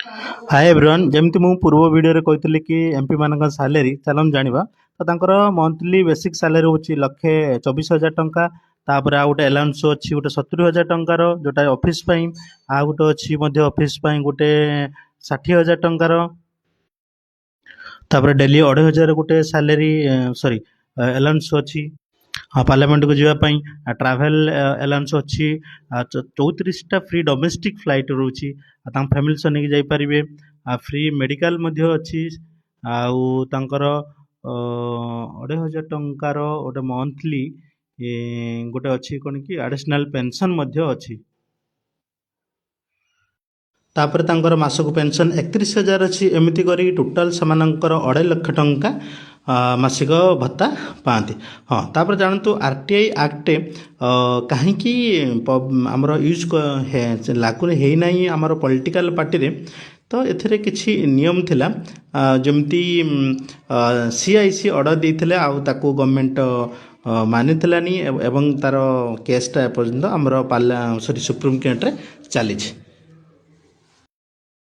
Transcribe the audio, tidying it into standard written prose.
Hi everyone जमती मु पूर्व वीडियो रे कहते कि एमपी मान सालेरी चलन जाना तो तांकर मंथली बेसिक सालेरी होची लक्षे 24,000 टंका तापर आ गोटे अलाउंस अच्छी गोटे 70,000 टंकार जोटा ऑफिस पई आ गोटे अच्छी मध्य ऑफिस पई गोटे 60,000 टंकार तापर डेली 2,500 गोटे सालेरी सॉरी अलाउंस अच्छी। हाँ पार्लियामेंट को जावाई ट्राभेल अलाउंस अच्छी 34टा फ्री डोमेस्टिक फ्लाइट रोची फैमिली सह नहीं जापारे फ्री मेडिकल अच्छी आउ तांकर 2,500 टंकार गोटे मंथली गोटे अच्छी कौन कि एडिशनल पेंशन अच्छी तापर तांकर मासक पेंशन 31,000 अच्छी एमती करी टोटाल सामानकर 2.5 लाख टंका मासिक भत्ता पाती। हाँ तापर जानतु आरटीआई एक्ट कहीं आमर यूज लागू होना आमर पॉलिटिकल पार्टी रे तो एथिरे किछि नियम थिला जमती सीआईसी ऑर्डर देथिले आउ ताकू गवर्नमेंट मानिथिलानी एवं तार केसटा पर्यंत आमर सॉरी सुप्रीम कोर्ट रे चली।